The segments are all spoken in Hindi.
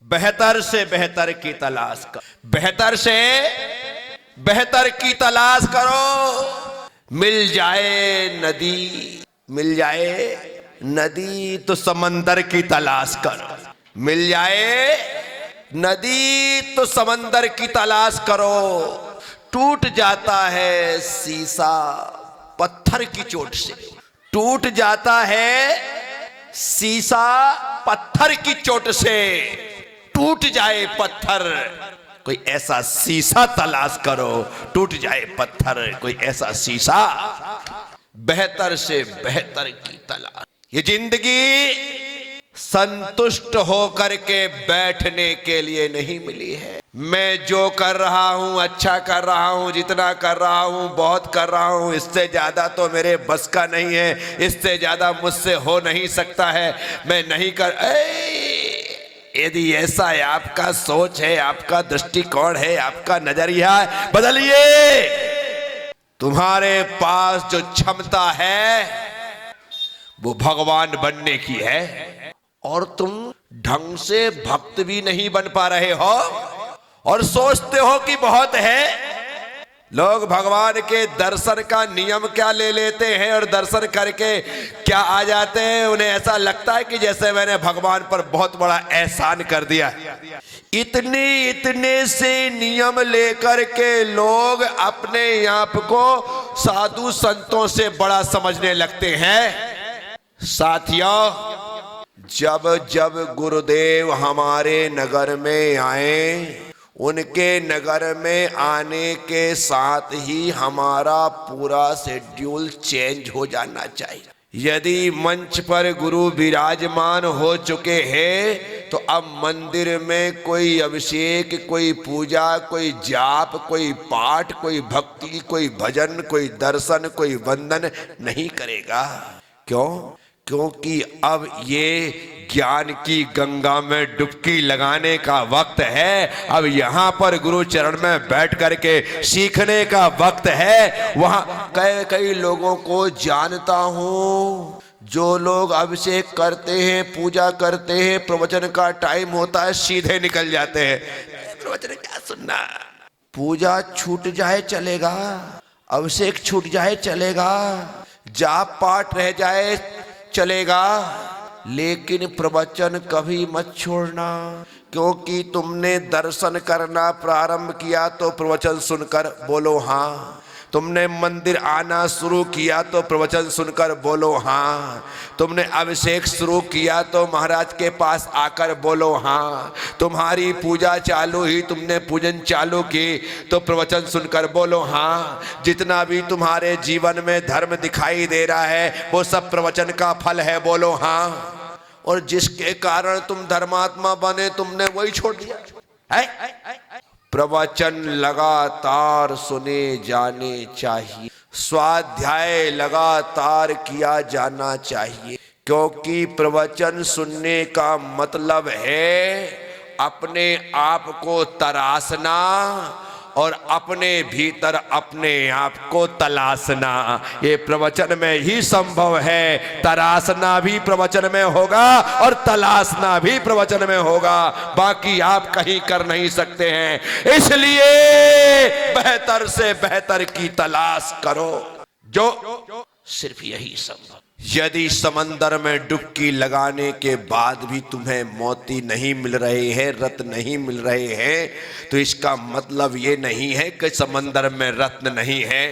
बेहतर से बेहतर की तलाश करो, बेहतर से बेहतर की तलाश करो। मिल जाए नदी, मिल जाए नदी तो समंदर की तलाश करो, मिल जाए नदी तो समंदर की तलाश करो। टूट जाता है शीशा पत्थर की चोट से, टूट जाता है शीशा पत्थर की चोट से। टूट जाए पत्थर, कोई ऐसा शीशा तलाश करो। टूट जाए पत्थर, कोई ऐसा शीशा, बेहतर से बेहतर की तलाश। ये जिंदगी संतुष्ट होकर के बैठने के लिए नहीं मिली है। मैं जो कर रहा हूं अच्छा कर रहा हूं, जितना कर रहा हूं बहुत कर रहा हूं, इससे ज्यादा तो मेरे बस का नहीं है, इससे ज्यादा मुझसे हो नहीं सकता है, मैं नहीं कर। यदि ऐसा है, आपका सोच है, आपका दृष्टिकोण है, आपका नजरिया है, बदलिए। तुम्हारे पास जो क्षमता है वो भगवान बनने की है, और तुम ढंग से भक्त भी नहीं बन पा रहे हो और सोचते हो कि बहुत है। लोग भगवान के दर्शन का नियम क्या ले लेते हैं और दर्शन करके क्या आ जाते हैं। उन्हें ऐसा लगता है कि जैसे मैंने भगवान पर बहुत बड़ा एहसान कर दिया। इतने से नियम लेकर के लोग अपने आप को साधु संतों से बड़ा समझने लगते हैं। साथियों, जब जब गुरुदेव हमारे नगर में आए, उनके नगर में आने के साथ ही हमारा पूरा शेड्यूल चेंज हो जाना चाहिए। यदि मंच पर गुरु विराजमान हो चुके हैं तो अब मंदिर में कोई अभिषेक, कोई पूजा, कोई जाप, कोई पाठ, कोई भक्ति, कोई भजन, कोई दर्शन, कोई वंदन नहीं करेगा। क्यों? क्योंकि अब ये ज्ञान की गंगा में डुबकी लगाने का वक्त है। अब यहाँ पर गुरु चरण में बैठ करके सीखने का वक्त है। वहां कई लोगों को जानता हूं, जो लोग अभिषेक करते हैं, पूजा करते हैं, प्रवचन का टाइम होता है सीधे निकल जाते हैं। प्रवचन क्या सुनना, पूजा छूट जाए चलेगा, अभिषेक छूट जाए चलेगा, जाप पाठ रह जाए चलेगा, लेकिन प्रवचन कभी मत छोड़ना। क्योंकि तुमने दर्शन करना प्रारंभ किया तो प्रवचन सुनकर बोलो हाँ, तुमने मंदिर आना शुरू किया तो प्रवचन सुनकर बोलो हाँ, तुमने अभिषेक शुरू किया तो महाराज के पास आकर बोलो हाँ, तुम्हारी पूजा चालू ही, तुमने पूजन चालू की तो प्रवचन सुनकर बोलो हाँ। जितना भी तुम्हारे जीवन में धर्म दिखाई दे रहा है वो सब प्रवचन का फल है, बोलो हाँ। और जिसके कारण तुम धर्मात्मा बने तुमने वही छोड़ दिया है। प्रवचन लगातार सुने जाने चाहिए, स्वाध्याय लगातार किया जाना चाहिए। क्योंकि प्रवचन सुनने का मतलब है अपने आप को तराशना और अपने भीतर अपने आप को तलाशना। ये प्रवचन में ही संभव है। तराशना भी प्रवचन में होगा और तलाशना भी प्रवचन में होगा, बाकी आप कहीं कर नहीं सकते हैं। इसलिए बेहतर से बेहतर की तलाश करो, जो सिर्फ यही संभव। यदि समंदर में डुबकी लगाने के बाद भी तुम्हें मोती नहीं मिल रहे हैं, रत्न नहीं मिल रहे हैं, तो इसका मतलब ये नहीं है कि समंदर में रत्न नहीं है।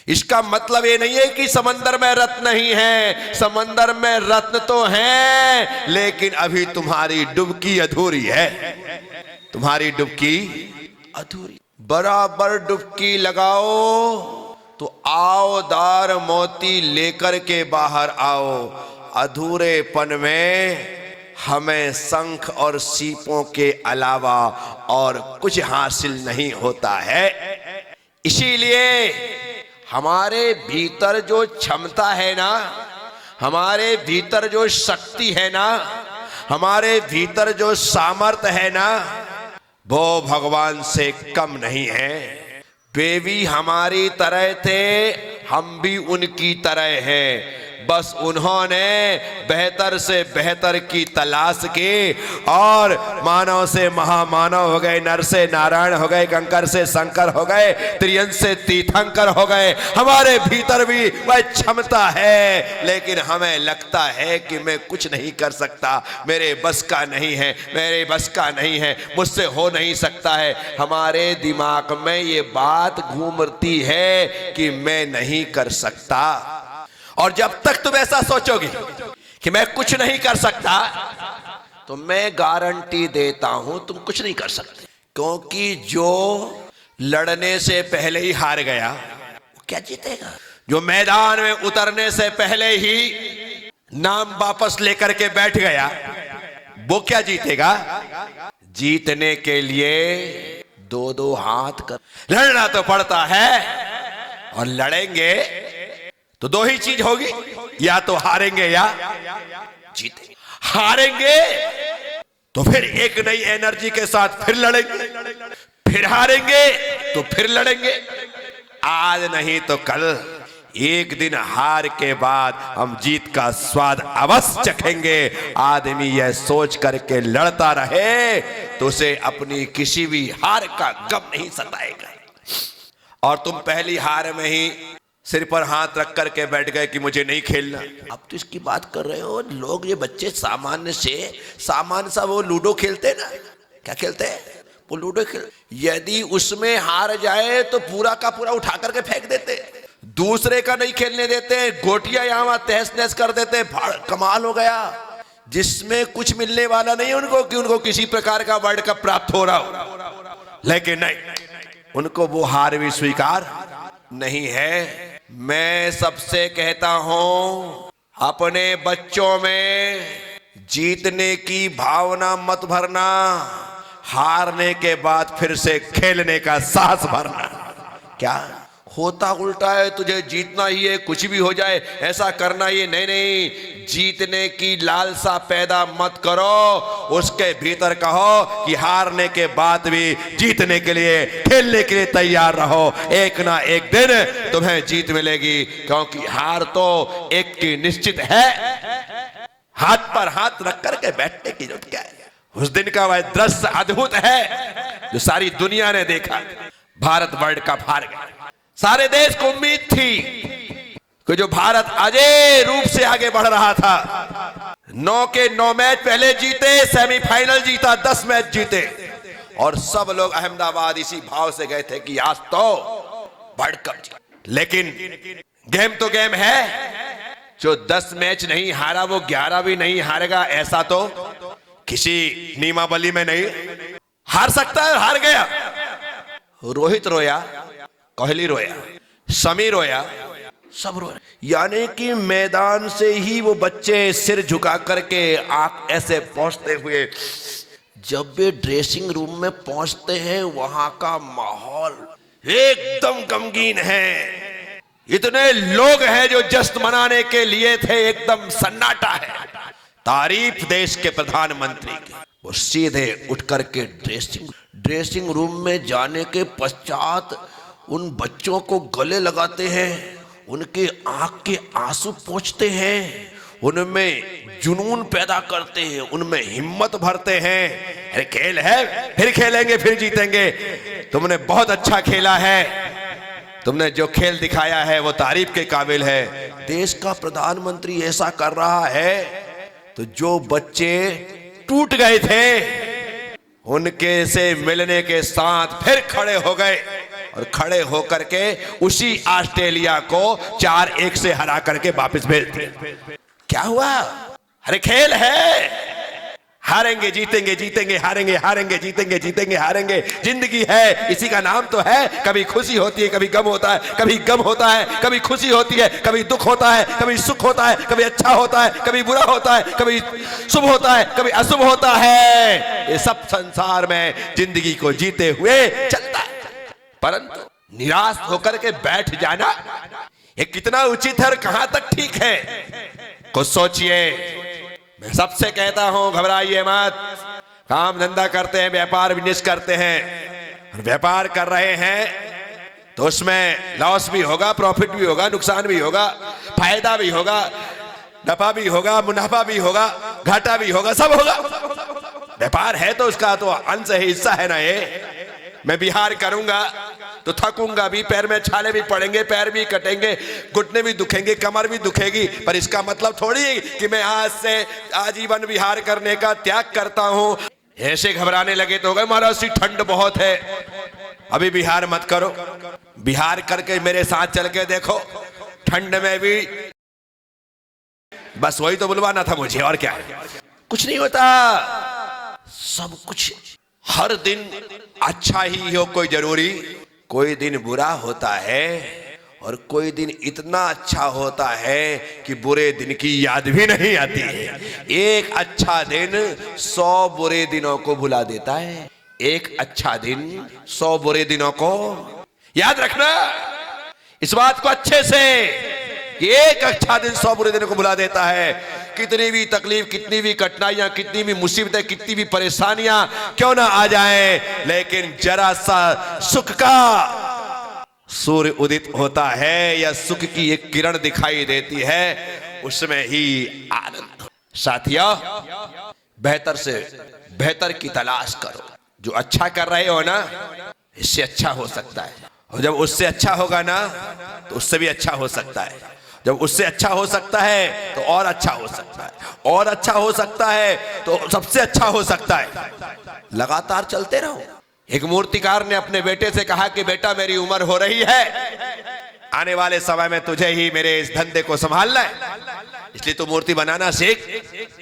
इसका मतलब ये नहीं है कि समंदर में रत्न नहीं है। समंदर में रत्न तो हैं, लेकिन अभी तुम्हारी डुबकी अधूरी है। तुम्हारी डुबकी अधूरी। बराबर डुबकी लगाओ तो आओदार मोती लेकर के बाहर आओ। अधूरेपन में हमें शंख और सीपों के अलावा और कुछ हासिल नहीं होता है। इसीलिए हमारे भीतर जो क्षमता है ना, हमारे भीतर जो शक्ति है ना, हमारे भीतर जो सामर्थ्य है ना, वो भगवान से कम नहीं है। वे भी हमारी तरह थे, हम भी उनकी तरह हैं। बस उन्होंने बेहतर से बेहतर की तलाश की और मानव से महामानव हो गए, नर से नारायण हो गए, कंकर से शंकर हो गए, त्रियंत से तीर्थंकर हो गए। हमारे भीतर भी वह क्षमता है, लेकिन हमें लगता है कि मैं कुछ नहीं कर सकता, मेरे बस का नहीं है, मेरे बस का नहीं है, मुझसे हो नहीं सकता है। हमारे दिमाग में ये बात घूमती है कि मैं नहीं कर सकता। और जब तक तुम ऐसा सोचोगे कि मैं कुछ नहीं कर सकता, तो मैं गारंटी देता हूं तुम कुछ नहीं कर सकते। क्योंकि जो लड़ने से पहले ही हार गया वो क्या जीतेगा? जो मैदान में उतरने से पहले ही नाम वापस लेकर के बैठ गया वो क्या जीतेगा? जीतने के लिए दो दो हाथ कर लड़ना तो पड़ता है, और लड़ेंगे तो दो ही चीज होगी, या तो हारेंगे या जीतेंगे। हारेंगे तो फिर एक नई एनर्जी के साथ फिर लड़ेंगे, फिर हारेंगे तो फिर लड़ेंगे। आज नहीं तो कल एक दिन हार के बाद हम जीत का स्वाद अवश्य चखेंगे। आदमी यह सोच करके लड़ता रहे तो उसे अपनी किसी भी हार का गम नहीं सताएगा। और तुम पहली हार में ही सिर पर हाथ रख करके बैठ गए कि मुझे नहीं खेलना। अब तो इसकी बात कर रहे हो। लोग, ये बच्चे सामान्य सा वो लूडो खेलते ना, क्या खेलते हैं वो लूडो खेल, यदि उसमें हार जाए तो पूरा का पूरा उठा करके फेंक देते, दूसरे का नहीं खेलने देते, गोटियां यहां तहस नहस कर देते। कमाल हो गया, जिसमें कुछ मिलने वाला नहीं उनको कि उनको किसी प्रकार का वर्ल्ड कप प्राप्त हो रहा हो, लेकिन नहीं, उनको वो हार भी स्वीकार नहीं है। मैं सबसे कहता हूं, अपने बच्चों में जीतने की भावना मत भरना, हारने के बाद फिर से खेलने का साहस भरना। क्या होता उल्टा है, तुझे जीतना ही है, कुछ भी हो जाए ऐसा करना ही है। नहीं नहीं, जीतने की लालसा पैदा मत करो, उसके भीतर कहो कि हारने के बाद भी जीतने के लिए, खेलने के लिए तैयार रहो। एक ना एक दिन तुम्हें जीत मिलेगी, क्योंकि हार तो एक की निश्चित है। हाथ पर हाथ रख करके बैठने की जरूरत क्या है? उस दिन का वह दृश्य अद्भुत है जो सारी दुनिया ने देखा। भारत वर्ल्ड कप हार गया। सारे देश को उम्मीद थी कि जो भारत अजय रूप से आगे बढ़ रहा था, 9 के 9 मैच पहले जीते, सेमीफाइनल जीता, 10 मैच जीते, और सब लोग अहमदाबाद इसी भाव से गए थे कि आज तो वर्ल्ड कप जीते। लेकिन गेम तो गेम है, जो 10 मैच नहीं हारा वो 11 भी नहीं हारेगा, ऐसा तो किसी नियमावली में नहीं। हार सकता है, हार गया। रोहित रोया, कोहली रोया, शमी रोया, सब रोया। यानी कि मैदान से ही वो बच्चे सिर झुका करके आंख ऐसे पहुंचते हुए, जब वे ड्रेसिंग रूम में पहुंचते हैं वहां का माहौल एकदम गमगीन है। इतने लोग हैं जो जश्न मनाने के लिए थे, एकदम सन्नाटा है। तारीफ देश के प्रधानमंत्री की। वो सीधे उठ करके ड्रेसिंग रूम में जाने के पश्चात उन बच्चों को गले लगाते हैं, उनके आंख के आंसू पोंछते हैं, उनमें जुनून पैदा करते हैं, उनमें हिम्मत भरते हैं। अरे खेल है, फिर खेलेंगे, फिर जीतेंगे। तुमने बहुत अच्छा खेला है, तुमने जो खेल दिखाया है वो तारीफ के काबिल है। देश का प्रधानमंत्री ऐसा कर रहा है तो जो बच्चे टूट गए थे उनके से मिलने के साथ फिर खड़े हो गए, और खड़े होकर के उसी ऑस्ट्रेलिया को 4-1 से हरा करके वापस भेज दिया। क्या हुआ? अरे खेल है, हारेंगे जीतेंगे, जीतेंगे हारेंगे, हारेंगे जीतेंगे, जीतेंगे हारेंगे। जिंदगी है, इसी का नाम तो है। कभी खुशी होती है, कभी गम होता है, कभी गम होता है, कभी खुशी होती है, कभी दुख होता है, कभी सुख होता है, कभी अच्छा होता है, कभी बुरा होता है, कभी शुभ होता है, कभी अशुभ होता है। ये सब संसार में जिंदगी को जीते हुए चलता है। परंतु निराश होकर के बैठ जाना ये कितना उचित है और कहां तक ठीक है, कुछ सोचिए। मैं सबसे कहता हूं, घबराइए मत। काम धंधा करते हैं, व्यापार बिजनेस करते हैं, और व्यापार कर रहे हैं तो उसमें लॉस भी होगा, प्रॉफिट भी होगा, नुकसान भी होगा, फायदा भी होगा। नफा भी होगा, मुनाफा भी होगा, घाटा भी होगा, सब होगा। व्यापार है तो उसका तो अंश है, हिस्सा है ना ये। मैं बिहार करूंगा तो थकूंगा भी, पैर में छाले भी पड़ेंगे, पैर भी कटेंगे, घुटने भी दुखेंगे, कमर भी दुखेगी, पर इसका मतलब थोड़ी कि मैं आज से आजीवन विहार करने का त्याग करता हूं। ऐसे घबराने लगे तो गए महाराज सी ठंड बहुत है, अभी बिहार मत करो। बिहार करके मेरे साथ चल के देखो, ठंड में भी बस वही तो बुलवाना था मुझे, और क्या है? कुछ नहीं होता, सब कुछ हर दिन अच्छा ही हो कोई जरूरी, कोई दिन बुरा होता है और कोई दिन इतना अच्छा होता है कि बुरे दिन की याद भी नहीं आती है। एक अच्छा दिन 100 बुरे दिनों को भुला देता है। एक अच्छा दिन 100 बुरे दिनों को, याद रखना इस बात को अच्छे से, एक अच्छा दिन 100 बुरे दिनों को भुला देता है। कितनी भी तकलीफ, कितनी भी कठिनाइयां, कितनी भी मुसीबतें, कितनी भी परेशानियां क्यों ना आ जाए, लेकिन जरा सा सुख का सूर्य उदित होता है या सुख की एक किरण दिखाई देती है, उसमें ही आनंद। साथियों, बेहतर से बेहतर की तलाश करो। जो अच्छा कर रहे हो ना, इससे अच्छा हो सकता है, और जब उससे अच्छा होगा ना तो उससे भी अच्छा हो सकता है। जब उससे अच्छा हो सकता है तो और अच्छा हो सकता है, और अच्छा हो सकता है तो सबसे अच्छा हो सकता है। लगातार चलते रहो। एक मूर्तिकार ने अपने बेटे से कहा कि बेटा मेरी उम्र हो रही है, आने वाले समय में तुझे ही मेरे इस धंधे को संभालना है, इसलिए तू मूर्ति बनाना सीख।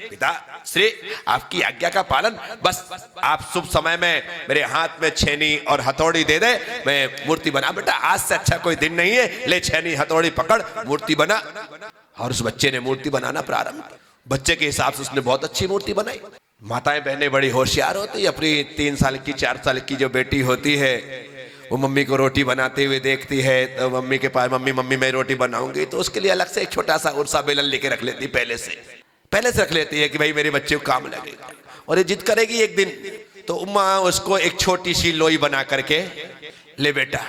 पिता श्री आपकी आज्ञा का पालन, बस आप शुभ समय में मेरे हाथ में छेनी और हथौड़ी दे दे, मैं मूर्ति बना। बेटा आज से अच्छा कोई दिन नहीं है, ले छेनी हथौड़ी पकड़, मूर्ति बना। और उस बच्चे ने मूर्ति बनाना प्रारंभ किया। बच्चे के हिसाब से उसने बहुत अच्छी मूर्ति बनाई। माताएं बहनें बड़ी होशियार होती है। अपनी 3 साल की 4 साल की जो बेटी होती है, वो मम्मी को रोटी बनाते हुए देखती है तो मम्मी के पास, मम्मी मैं रोटी बनाऊंगी, तो उसके लिए अलग से एक छोटा सा उर्सा बेलन लेके रख लेती, पहले से रख लेती है कि भाई मेरे बच्चे को काम लगेगा। और ये जिद करेगी एक दिन तो माँ उसको एक छोटी सी लोई बना करके, ले बेटा।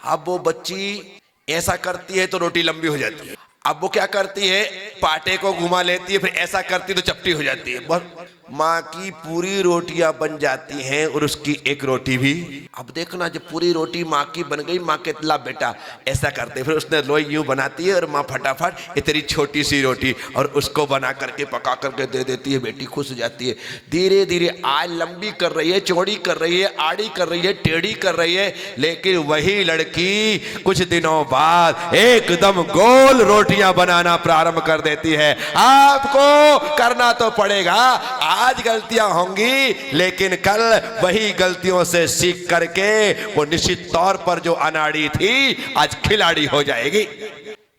अब वो बच्ची ऐसा करती है तो रोटी लंबी हो जाती है। अब वो क्या करती है, पाटे को घुमा लेती है, फिर ऐसा करती तो चपटी हो जाती है। माँ की पूरी रोटियां बन जाती हैं और उसकी एक रोटी भी। अब देखना जब पूरी रोटी माँ की बन गई, माँ के ला बेटा ऐसा करते, फिर उसने लोई यूं बनाती है और माँ फटाफट इतनी छोटी सी रोटी और उसको बना करके पका करके दे देती है। बेटी खुश हो जाती है। धीरे धीरे आज लंबी कर रही है, चौड़ी कर रही है, आड़ी कर रही है, टेढ़ी कर रही है, लेकिन वही लड़की कुछ दिनों बाद एकदम गोल रोटियां बनाना प्रारंभ कर देती है। आपको करना तो पड़ेगा, आज गलतियां होंगी, लेकिन कल वही गलतियों से सीख करके वो निश्चित तौर पर जो अनाड़ी थी आज खिलाड़ी हो जाएगी।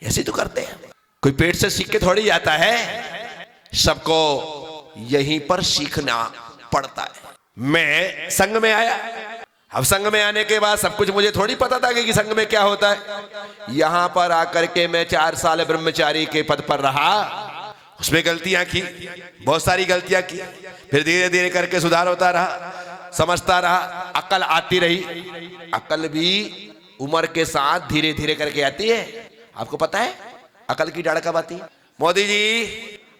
ऐसे तो करते हैं, कोई पेट से सीख के थोड़ी आता है, सबको यहीं पर सीखना पड़ता है। मैं संघ में आया, अब संघ में आने के बाद सब कुछ मुझे थोड़ी पता था कि संघ में क्या होता है। यहां पर आकर के मैं 4 साल ब्रह्मचारी के पद पर रहा, उसमें गलतियां की, बहुत सारी गलतियां की, फिर धीरे धीरे करके सुधार होता रहा, समझता रहा, अकल आती रही। अकल भी उम्र के साथ धीरे धीरे करके आती है। आपको पता है अकल की डाढ़ कब आती है? मोदी जी,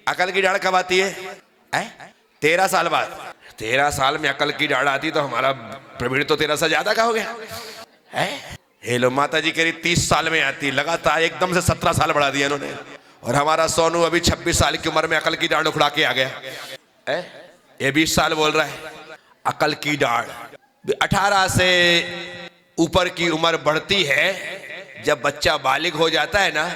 अकल की डाढ़ कब आती है? 13 साल बाद। 13 साल में अकल की डाढ़ आती तो हमारा प्रवीण तो 13 से ज्यादा का हो गया है। हेलो माता जी कह रही 30 साल में आती, लगातार एकदम से 17 साल बढ़ा दिया इन्होंने। और हमारा सोनू अभी 26 साल की उम्र में अकल की डाढ़ उखड़ा के आ गया। ये 20 साल बोल रहा है। अकल की डाढ़ 18 से ऊपर की उम्र बढ़ती है। जब बच्चा बालिग हो जाता है ना,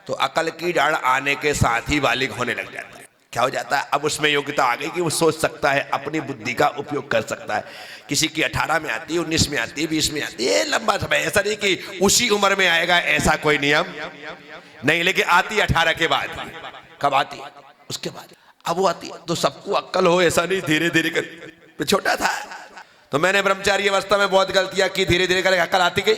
तो अकल की डाढ़ आने के साथ ही बालिग होने लग जाता है। क्या हो जाता है, अब उसमें योग्यता आ गई कि वो सोच सकता है, अपनी बुद्धि का उपयोग कर सकता है। किसी की 18 में आती है, 19 में आती है, 20 में आती है, लंबा समय। ऐसा नहीं कि उसी उम्र में आएगा, ऐसा कोई नियम नहीं, लेकिन आती 18 के बाद। कब आती है? उसके बाद। अब वो आती है तो सबको अक्ल हो ऐसा नहीं, धीरे धीरे कर। छोटा था तो मैंने ब्रह्मचारी अवस्था में बहुत गलतियां की, धीरे धीरे करके अक्ल आती गई।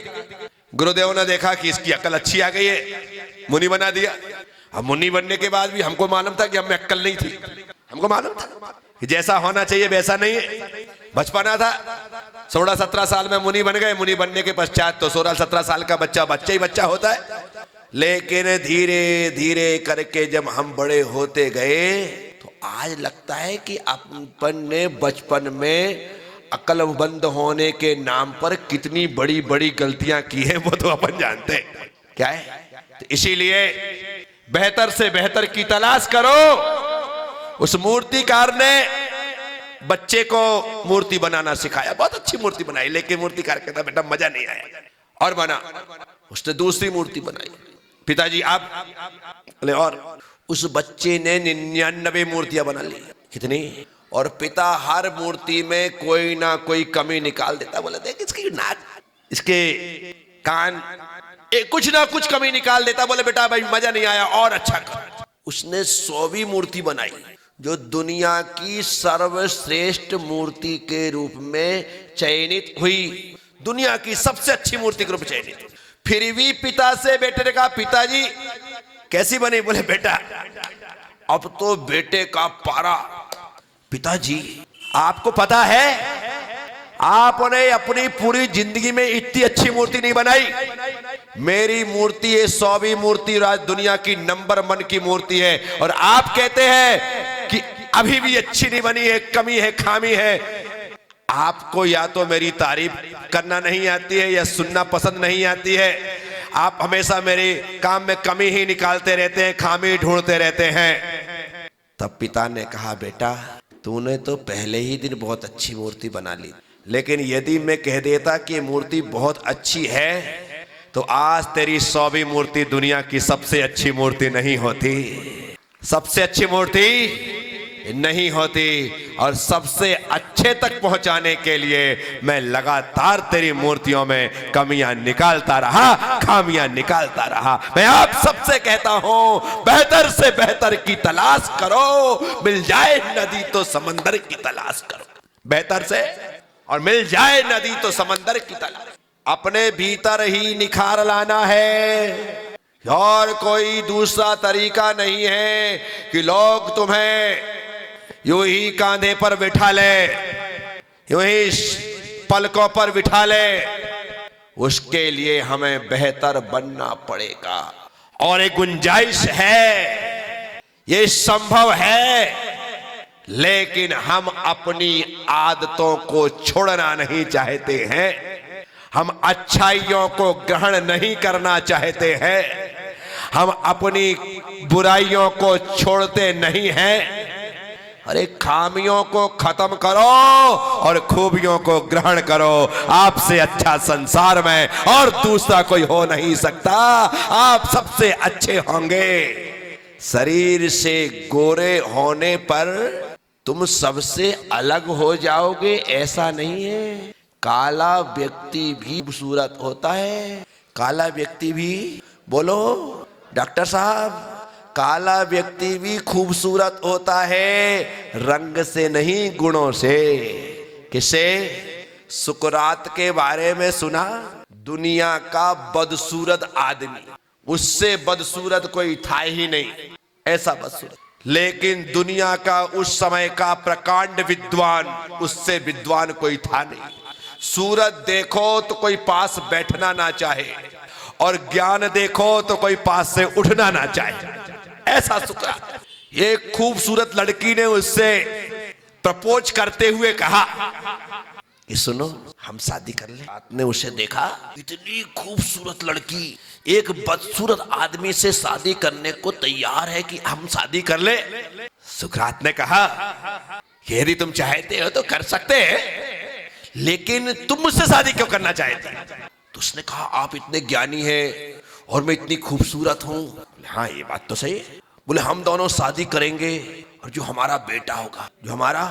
गुरुदेव ने देखा कि इसकी अक्ल अच्छी आ गई है, मुनि बना दिया। अब मुनि बनने के बाद भी हमको मालूम था कि हमें अक्ल नहीं थी। हमको मालूम था कि जैसा होना चाहिए वैसा नहीं है। बचपना था, 16-17 साल में मुनि बन गए। मुनि बनने के पश्चात तो 16-17 साल का बच्चा ही बच्चा होता है। लेकिन धीरे धीरे करके जब हम बड़े होते गए तो आज लगता है कि अपन ने बचपन में अक्लमंद होने के नाम पर कितनी बड़ी बड़ी गलतियां की हैं, वो तो अपन जानते हैं। क्या है? तो इसीलिए बेहतर से बेहतर की तलाश करो। उस मूर्तिकार ने बच्चे को मूर्ति बनाना सिखाया, बहुत अच्छी मूर्ति बनाई, लेकिन मूर्तिकार कहता बेटा मजा नहीं आया, और बना। उसने दूसरी मूर्ति बनाई। पिताजी आप बोले, और उस बच्चे ने 99 मूर्तियां बना ली। कितनी? और पिता हर मूर्ति में कोई ना कोई कमी निकाल देता। बोले देख इसकी नाक, इसके कान, कुछ ना कुछ कमी निकाल देता। बोले बेटा भाई मजा नहीं आया, और अच्छा कर। उसने 100वीं मूर्ति बनाई जो दुनिया की सर्वश्रेष्ठ मूर्ति के रूप में चयनित हुई, दुनिया की सबसे अच्छी मूर्ति के रूप में चयनित। फिर भी पिता से बेटे ने कहा पिताजी कैसी बनी? बोले बेटा अब तो बेटे का पारा। पिताजी आपको पता है आपने अपनी पूरी जिंदगी में इतनी अच्छी मूर्ति नहीं बनाई। मेरी मूर्ति ये 100वीं मूर्ति आज दुनिया की नंबर 1 की मूर्ति है, और आप कहते हैं कि अभी भी अच्छी नहीं बनी है, कमी है, खामी है। आपको या तो मेरी तारीफ करना नहीं आती है या सुनना पसंद नहीं आती है। आप हमेशा मेरे काम में कमी ही निकालते रहते हैं, खामी ढूंढते रहते हैं। तब पिता ने कहा बेटा तूने तो पहले ही दिन बहुत अच्छी मूर्ति बना ली, लेकिन यदि मैं कह देता कि मूर्ति बहुत अच्छी है तो आज तेरी 100वीं मूर्ति दुनिया की सबसे अच्छी मूर्ति नहीं होती, सबसे अच्छी मूर्ति नहीं होती। और सबसे अच्छे तक पहुंचाने के लिए मैं लगातार तेरी मूर्तियों में कमियां निकालता रहा, खामियां निकालता रहा। मैं आप सबसे कहता हूं बेहतर से बेहतर की तलाश करो, मिल जाए नदी तो समंदर की तलाश करो। बेहतर से, और मिल जाए नदी तो समंदर की तलाश। अपने भीतर ही निखार लाना है, और कोई दूसरा तरीका नहीं है कि लोग तुम्हें यूं ही कांधे पर बिठा ले, यूं ही पलकों पर बिठा ले। उसके लिए हमें बेहतर बनना पड़ेगा, और एक गुंजाइश है, ये संभव है, लेकिन हम अपनी आदतों को छोड़ना नहीं चाहते हैं, हम अच्छाइयों को ग्रहण नहीं करना चाहते हैं, हम अपनी बुराइयों को छोड़ते नहीं हैं। अरे खामियों को खत्म करो और खूबियों को ग्रहण करो। आपसे अच्छा संसार में और दूसरा कोई हो नहीं सकता, आप सबसे अच्छे होंगे। शरीर से गोरे होने पर तुम सबसे अलग हो जाओगे ऐसा नहीं है। काला व्यक्ति भी खूबसूरत होता है, काला व्यक्ति भी, बोलो डॉक्टर साहब, काला व्यक्ति भी खूबसूरत होता है, रंग से नहीं गुणों से। किसे? सुकरात के बारे में सुना? दुनिया का बदसूरत आदमी, उससे बदसूरत कोई था ही नहीं, ऐसा बदसूरत। लेकिन दुनिया का उस समय का प्रकांड विद्वान, उससे विद्वान कोई था नहीं। सूरत देखो तो कोई पास बैठना ना चाहे, और ज्ञान देखो तो कोई पास से उठना ना चाहे, ऐसा सुकरात। एक खूबसूरत लड़की ने उससे प्रपोज करते हुए कहा कि सुनो हम शादी कर ले। आपने उसे देखा, इतनी खूबसूरत लड़की एक बदसूरत आदमी से शादी करने को तैयार है कि हम शादी कर ले। सुकरात ने कहा यदि तुम चाहते हो तो कर सकते हैं, लेकिन तुम मुझसे शादी क्यों करना चाहते हैं? तो उसने कहा आप इतने ज्ञानी हैं और मैं इतनी खूबसूरत हूं। हाँ ये बात तो सही है। बोले हम दोनों शादी करेंगे, और जो हमारा बेटा होगा, जो हमारा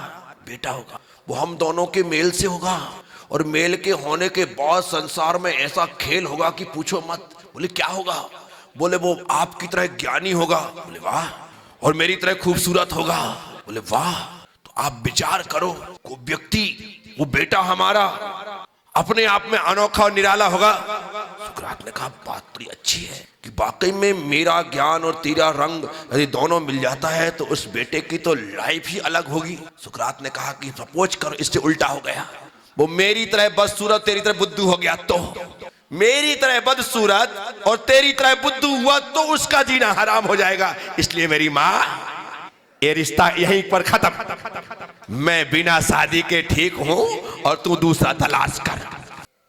बेटा होगा वो हम दोनों के मेल से होगा, और मेल के होने के बाद संसार में ऐसा खेल होगा कि पूछो मत। बोले क्या होगा? बोले वो आपकी तरह ज्ञानी होगा। बोले वाह। और मेरी तरह खूबसूरत होगा। बोले वाह। तो आप विचार करो, वो व्यक्ति, वो बेटा हमारा अपने आप में अनोखा और निराला होगा। सुकरात ने कहा बात बड़ी अच्छी है कि वाकई में मेरा ज्ञान और तेरा रंग यदि दोनों मिल जाता है तो उस बेटे की तो लाइफ ही अलग होगी। सुकरात ने कहा कि प्रपोज करो। इससे उल्टा हो गया, वो मेरी तरह बदसूरत तेरी तरह बुद्धू हो गया तो मेरी तरह बदसूरत और तेरी तरह बुद्धू हुआ तो उसका जीना हराम हो जाएगा। इसलिए मेरी माँ, ये रिश्ता यहीं पर खत्म। मैं बिना शादी के ठीक हूं और तू दूसरा तलाश कर।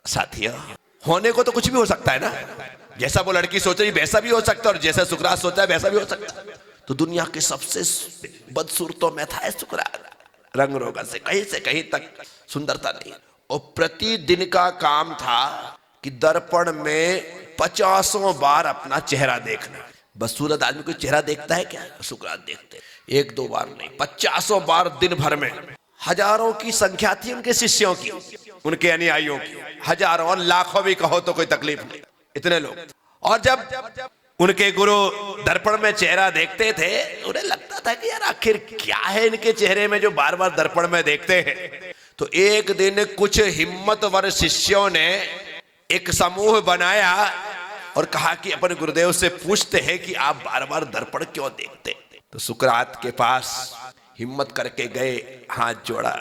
साथियों, होने को तो कुछ भी हो सकता है ना। जैसा वो लड़की सोच रही वैसा भी हो सकता है, और जैसा सुकरात सोचा है वैसा भी हो सकता है। तो दुनिया के सबसे बदसूरतों में था सुकरात। रंग रोगन से कहीं तक सुंदरता नहीं। और प्रतिदिन का काम था कि दर्पण में 50 बार अपना चेहरा देखना। बदसूरत आदमी कोई चेहरा देखता है क्या? सुकरात देखते, 1-2 बार नहीं, 50 बार दिन भर में। हजारों की संख्या थी उनके शिष्यों की, उनके अनुयायियों की, हजारों और लाखों भी कहो तो कोई तकलीफ नहीं, इतने लोग। और जब उनके गुरु दर्पण में चेहरा देखते थे, उन्हें लगता था कि यार आखिर क्या है इनके चेहरे में जो बार बार दर्पण में देखते हैं। तो एक दिन कुछ हिम्मतवर शिष्यों ने एक समूह बनाया और कहा कि अपने गुरुदेव से पूछते हैं कि आप बार बार दर्पण क्यों देखते। तो सुकरात के पास हिम्मत करके गए, हाथ जोड़ा,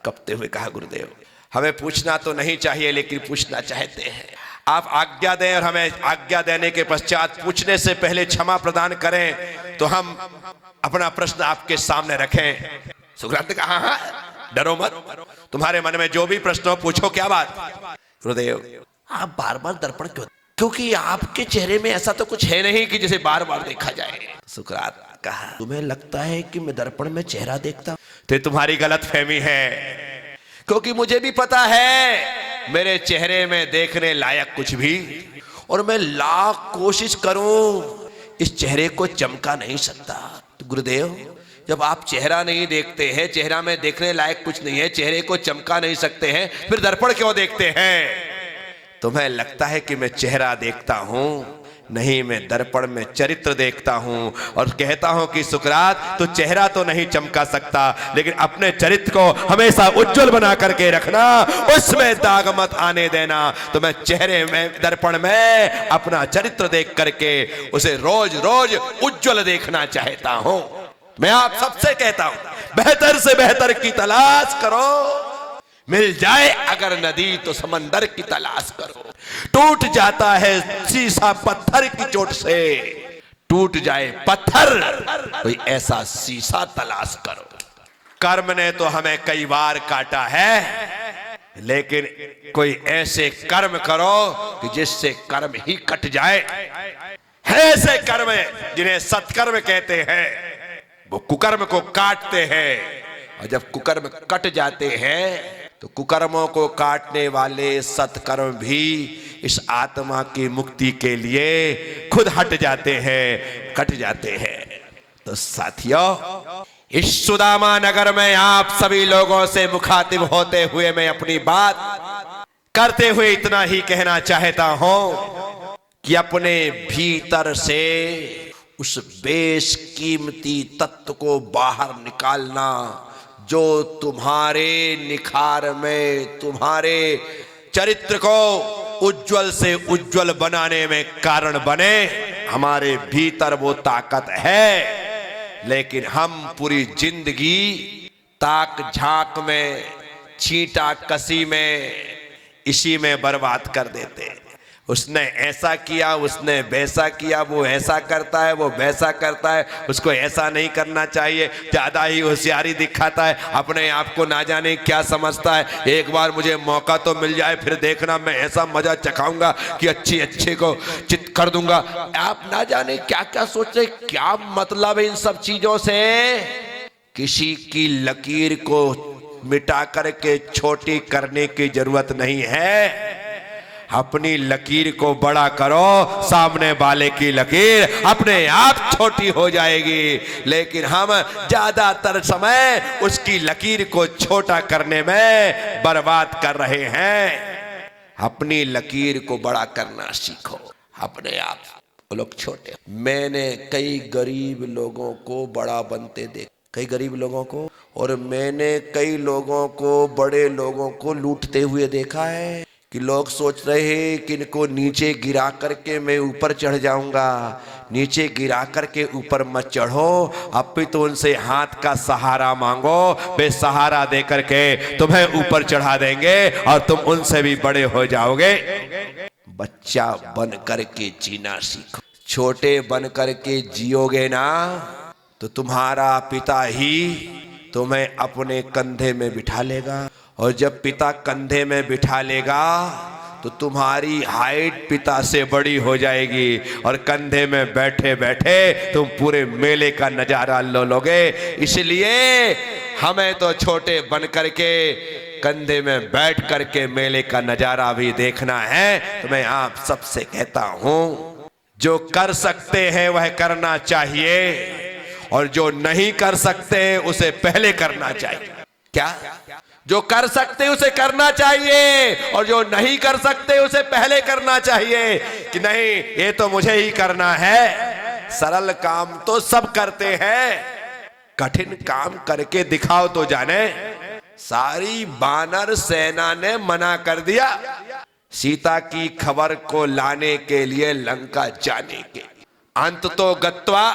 कपते हुए कहा, गुरुदेव हमें पूछना तो नहीं चाहिए लेकिन पूछना चाहते हैं। आप आज्ञा दें और हमें आज्ञा देने के पश्चात पूछने से पहले क्षमा प्रदान करें तो हम अपना प्रश्न आपके सामने रखें। सुकरात ने कहा, हाँ डरो मत, तुम्हारे मन में जो भी प्रश्न हो पूछो। क्या बात? गुरुदेव आप बार बार दर्पण क्यों? क्योंकि आपके चेहरे में ऐसा तो कुछ है नहीं कि जिसे बार बार देखा जाए। सुकरात कहा, तुम्हें लगता है कि मैं दर्पण में चेहरा देखता हूं? तो तुम्हारी गलतफहमी है, क्योंकि मुझे भी पता है मेरे चेहरे में देखने लायक कुछ भी, और मैं लाख कोशिश करूं इस चेहरे को चमका नहीं सकता। तो गुरुदेव जब आप चेहरा नहीं देखते हैं, चेहरा में देखने लायक कुछ नहीं है, चेहरे को चमका नहीं सकते हैं, फिर दर्पण क्यों देखते हैं? तुम्हें लगता है कि मैं चेहरा देखता हूं, नहीं मैं दर्पण में चरित्र देखता हूं। और कहता हूं कि सुकरात तो चेहरा तो नहीं चमका सकता, लेकिन अपने चरित्र को हमेशा उज्जवल बना करके रखना, उसमें दाग मत आने देना। तो मैं चेहरे में, दर्पण में अपना चरित्र देख करके उसे रोज रोज उज्जवल देखना चाहता हूं। मैं आप सबसे कहता हूं, बेहतर से बेहतर की तलाश करो। मिल जाए अगर नदी तो समंदर की तलाश करो। टूट जाता है शीशा पत्थर की चोट से, टूट जाए पत्थर कोई ऐसा शीशा तलाश करो। कर्म ने तो हमें कई बार काटा है, लेकिन कोई ऐसे कर्म करो कि जिससे कर्म ही कट जाए। ऐसे कर्म जिन्हें सत्कर्म कहते हैं, वो कुकर्म को काटते हैं, और जब कुकर्म कट जाते हैं तो कुकर्मों को काटने वाले सत्कर्म भी इस आत्मा की मुक्ति के लिए खुद हट जाते हैं, कट जाते हैं। तो साथियों, इस सुदामा नगर में आप सभी लोगों से मुखातिब होते हुए मैं अपनी बात करते हुए इतना ही कहना चाहता हूं कि अपने भीतर से उस बेशकीमती तत्व को बाहर निकालना जो तुम्हारे निखार में, तुम्हारे चरित्र को उज्जवल से उज्जवल बनाने में कारण बने। हमारे भीतर वो ताकत है, लेकिन हम पूरी जिंदगी ताक झांक में, छींटा कसी में, इसी में बर्बाद कर देते। उसने ऐसा किया, उसने वैसा किया, वो ऐसा करता है, वो वैसा करता है, उसको ऐसा नहीं करना चाहिए, ज्यादा ही होशियारी दिखाता है, अपने आप को ना जाने क्या समझता है। एक बार मुझे मौका तो मिल जाए, फिर देखना मैं ऐसा मजा चखाऊंगा कि अच्छे को चित कर दूंगा। आप ना जाने क्या क्या सोच रहे, क्या मतलब है इन सब चीजों से। किसी की लकीर को मिटा करके छोटी करने की जरूरत नहीं है। अपनी लकीर को बड़ा करो, सामने वाले की लकीर अपने आप छोटी हो जाएगी। लेकिन हम ज्यादातर समय उसकी लकीर को छोटा करने में बर्बाद कर रहे हैं। अपनी लकीर को बड़ा करना सीखो, अपने आप वो लोग छोटे। मैंने कई गरीब लोगों को बड़ा बनते देखा, कई गरीब लोगों को, और मैंने कई लोगों को, बड़े लोगों को लूटते हुए देखा है कि लोग सोच रहे हैं कि इनको नीचे गिरा करके मैं ऊपर चढ़ जाऊंगा। नीचे गिरा करके ऊपर मत चढ़ो, अब भी तो उनसे हाथ का सहारा मांगो, वे सहारा दे करके तुम्हें ऊपर चढ़ा देंगे और तुम उनसे भी बड़े हो जाओगे। बच्चा बन करके जीना सीखो। छोटे बन करके जियोगे ना तो तुम्हारा पिता ही तुम्हें अपने कंधे में बिठा लेगा, और जब पिता कंधे में बिठा लेगा तो तुम्हारी हाइट पिता से बड़ी हो जाएगी, और कंधे में बैठे बैठे तुम पूरे मेले का नजारा लोगे। इसलिए हमें तो छोटे बन करके कंधे में बैठ करके मेले का नजारा भी देखना है। तो मैं आप सबसे कहता हूं, जो कर सकते हैं वह करना चाहिए, और जो नहीं कर सकते उसे पहले करना चाहिए। क्या? जो कर सकते उसे करना चाहिए, और जो नहीं कर सकते उसे पहले करना चाहिए। कि नहीं, ये तो मुझे ही करना है। सरल काम तो सब करते हैं, कठिन काम करके दिखाओ तो जाने। सारी वानर सेना ने मना कर दिया सीता की खबर को लाने के लिए लंका जाने के। अंत तो गत्वा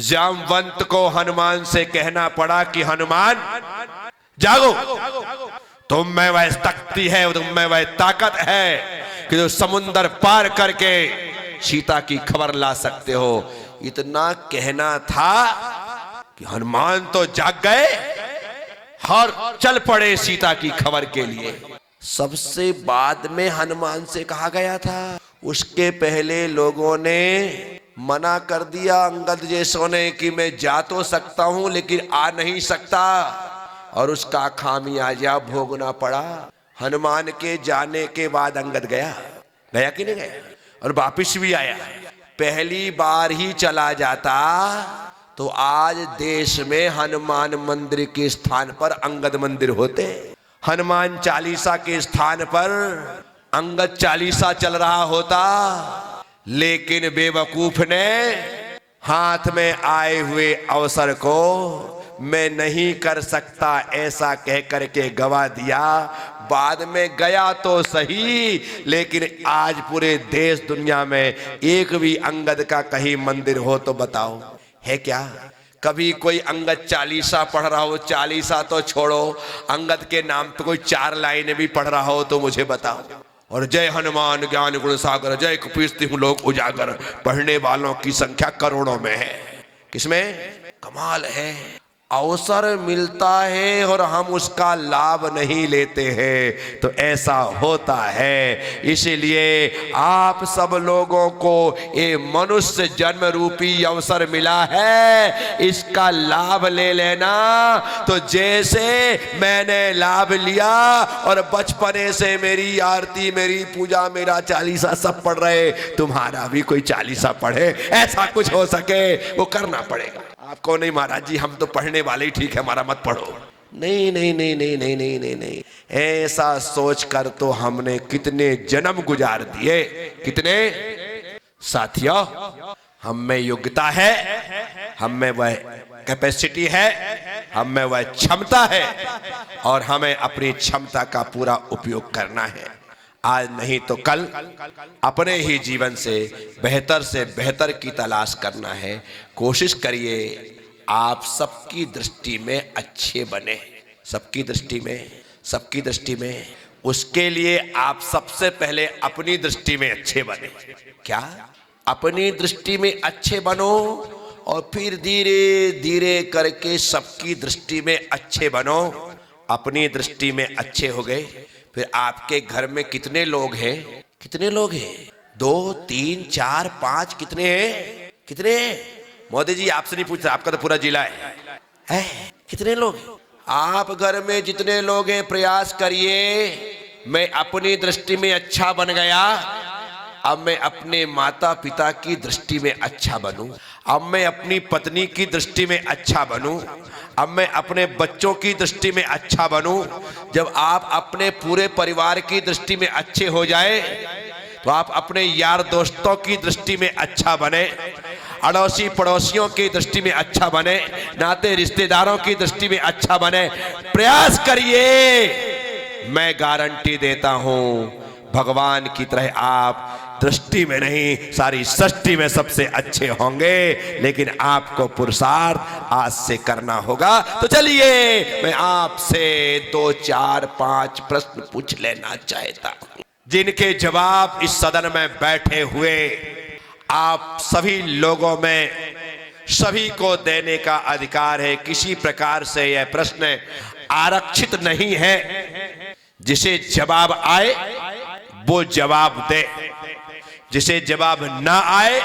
जामवंत को हनुमान से कहना पड़ा कि हनुमान जागो, तुम में वह शक्ति है, तुम में वह ताकत है कि जो समुंदर पार करके सीता की खबर ला सकते हो। इतना कहना था कि हनुमान तो जाग गए और चल पड़े सीता की खबर के लिए। सबसे बाद में हनुमान से कहा गया था, उसके पहले लोगों ने मना कर दिया अंगद जैसों ने कि मैं जा तो सकता हूं लेकिन आ नहीं सकता, और उसका खामियाजा भोगना पड़ा। हनुमान के जाने के बाद अंगद गया कि नहीं गया, और वापिस भी आया। पहली बार ही चला जाता तो आज देश में हनुमान मंदिर के स्थान पर अंगद मंदिर होते। हनुमान चालीसा के स्थान पर अंगद चालीसा चल रहा होता, लेकिन बेवकूफ ने हाथ में आए हुए अवसर को मैं नहीं कर सकता ऐसा कह करके गवा दिया। बाद में गया तो सही, लेकिन आज पूरे देश दुनिया में एक भी अंगद का कहीं मंदिर हो तो बताओ, है क्या? कभी कोई अंगद चालीसा पढ़ रहा हो? चालीसा तो छोड़ो, अंगद के नाम पे कोई 4 लाइनें भी पढ़ रहा हो तो मुझे बताओ। और जय हनुमान ज्ञान गुण सागर, जय कपीस तिहुँ लोक उजागर, पढ़ने वालों की संख्या करोड़ों में है। किसमें? कमाल है, अवसर मिलता है और हम उसका लाभ नहीं लेते हैं, तो ऐसा होता है। इसीलिए आप सब लोगों को ये मनुष्य जन्म रूपी अवसर मिला है, इसका लाभ ले लेना। तो जैसे मैंने लाभ लिया और बचपने से मेरी आरती, मेरी पूजा, मेरा चालीसा सब पढ़ रहे, तुम्हारा भी कोई चालीसा पढ़े, ऐसा कुछ हो सके वो करना पड़ेगा। आपको नहीं महाराज जी हम तो पढ़ने वाले ही ठीक है, हमारा मत पढ़ो। नहीं नहीं नहीं नहीं नहीं नहीं नहीं नहीं, ऐसा सोचकर तो हमने कितने जन्म गुजार दिए। कितने साथियों, हम में योग्यता है, हम में वह कैपेसिटी है, हम में वह क्षमता है, और हमें अपनी क्षमता का पूरा उपयोग करना है। आज नहीं तो कल अपने ही जीवन से बेहतर की तलाश करना है। कोशिश करिए आप सबकी दृष्टि में अच्छे बने, सबकी दृष्टि में। उसके लिए आप सबसे पहले अपनी दृष्टि में अच्छे बने। क्या? अपनी दृष्टि में अच्छे बनो, और फिर धीरे धीरे करके सबकी दृष्टि में अच्छे बनो। अपनी दृष्टि में अच्छे हो गए, फिर आपके घर में कितने लोग हैं? 2, 3, 4, 5 कितने हैं? कितने? मोदी जी आपसे नहीं पूछ रहा, आपका तो पूरा जिला है। कितने लोग? आप घर में जितने लोग हैं प्रयास करिए, मैं अपनी दृष्टि में अच्छा बन गया, अब मैं अपने माता पिता की दृष्टि में अच्छा बनूं, अब मैं अपनी पत्नी की दृष्टि में अच्छा बनूं, अब मैं अपने बच्चों की दृष्टि में अच्छा बनूं। जब आप अपने पूरे परिवार की दृष्टि में अच्छे हो जाए तो आप अपने यार दोस्तों की दृष्टि में अच्छा बने, अड़ोसी पड़ोसियों की दृष्टि में अच्छा बने, नाते रिश्तेदारों की दृष्टि में अच्छा बने। प्रयास करिए, मैं गारंटी देता हूं भगवान की तरह आप दृष्टि में नहीं सारी सृष्टि में सबसे अच्छे होंगे। लेकिन आपको पुरुषार्थ आज से करना होगा। तो चलिए मैं आपसे 2, 4, 5 प्रश्न पूछ लेना चाहता हूं। जिनके जवाब इस सदन में बैठे हुए आप सभी लोगों में सभी को देने का अधिकार है। किसी प्रकार से यह प्रश्न आरक्षित नहीं है। जिसे जवाब आए वो जवाब दे, जिसे जवाब ना आए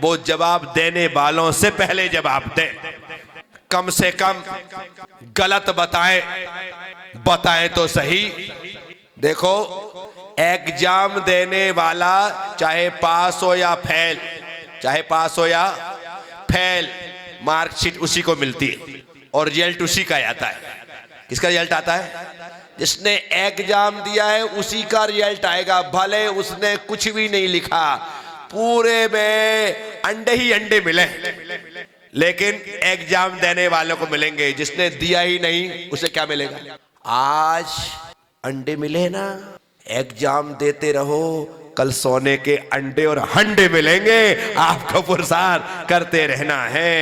वो जवाब देने वालों से पहले जवाब दे। कम से कम गलत बताएं तो सही। देखो, एग्जाम देने वाला चाहे पास हो या फेल, मार्कशीट उसी को मिलती है और रिजल्ट उसी का आता है। किसका रिजल्ट आता है? जिसने एग्जाम दिया है उसी का रिजल्ट आएगा, भले उसने कुछ भी नहीं लिखा, पूरे में अंडे ही अंडे मिले, लेकिन एग्जाम देने वालों को मिलेंगे। जिसने दिया ही नहीं उसे क्या मिलेगा? आज अंडे मिले ना, एग्जाम देते रहो, कल सोने के अंडे और हंडे मिलेंगे। आपको पुरस्कार करते रहना है।